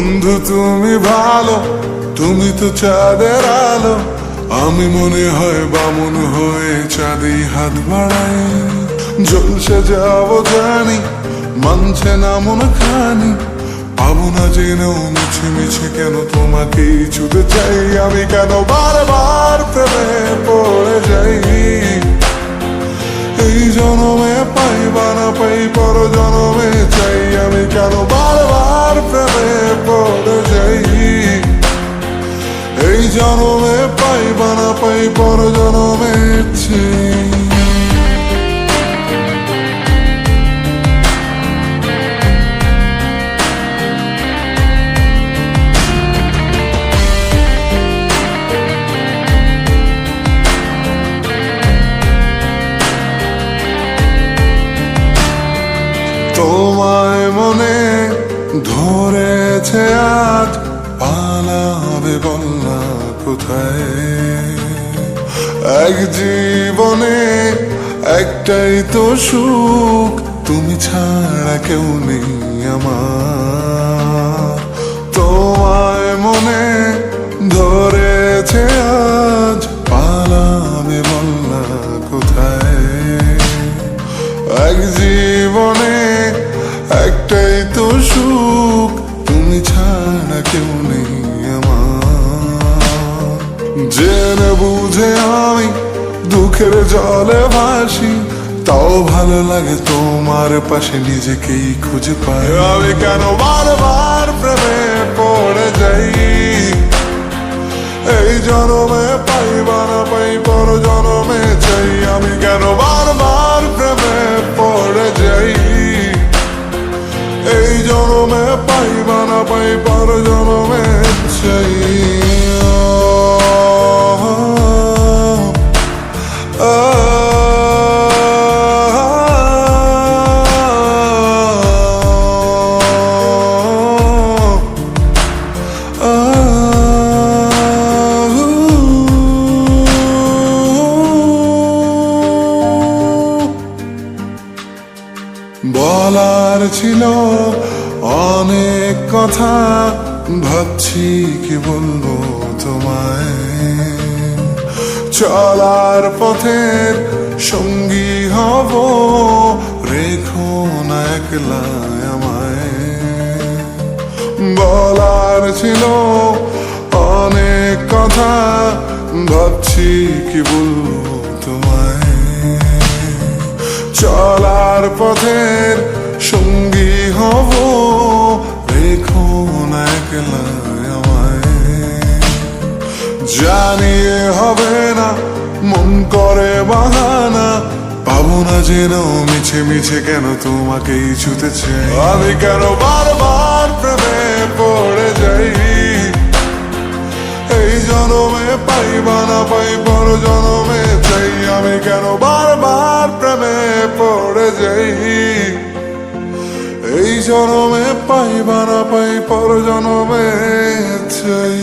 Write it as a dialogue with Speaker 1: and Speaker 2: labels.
Speaker 1: বন্ধু তুমি ভালো, তুমি তো চাঁদের আলো। আমি মনে হয় বামুন হয়ে চাঁদে হাত বাড়াই। জলসে যাব জানি, মানছে না মন খানি। পাবো না জেনেও মিছে মিছে কেন তোমাকে ছুতে চাই। আমি কেন বারবার প্রেমে পড়ে যাই। এই জনমে পাই বা না পাই, পর জনমে চাই। আমি কেন বারবার প্রেমে পড়ে যাই। এই জনমে পাই বা না পাই, পর জনমে চাই। তোমায় মনে ধরেছে আজ, পালাবে বলনা কোথায়। এক জীবনে একটাই তো সুখ, তুমি ছাড়া কেউ নেই আমার। তোমায় মনে ধরেছে আজ, পালাবে বলনা কোথায়। এক জীবনে একটাই তো সুখ, তুমি ছাড়া কেউ নেই আমার। জেনে বুঝে আমি দুঃখের জলে ভাসি, তাও ভালো লাগে তোমার পাশে নিজেকেই খুঁজে পাই। আমি কেন বারবার প্রেমে পড়ে যাই। এই জনমে পাই বা না পাই, পর জনমে চাই। আমি কেন বারবার প্রেমে পড়ে যাই। এই জনমে পাই বা না পাই, পর জনমে চাই। বলার ছিল অনেক কথা, ভাবছি কি বলবো তোমায়। চলার পথের সঙ্গী হব, রেখো না একলা আমায়। বলার ছিল অনেক কথা, ভাবছি কি বলবো তোমায়। চলার পথের সঙ্গী হব, রেখো না একলা আমায়। জানিয়ে হবে না, মন করে বাহানা। পাবো না জেনেও মিছে মিছে কেন তোমাকেই ছুতে চাই। আমি কেন বারবার প্রেমে পড়ে যাই। এই জনমে পাই বা না পাই, পর জনমে চাই। আমি কেন বারবার প্রেমে পড়ে যাই। এই জনমে পাই বা না পাই, পর জনমে চাই।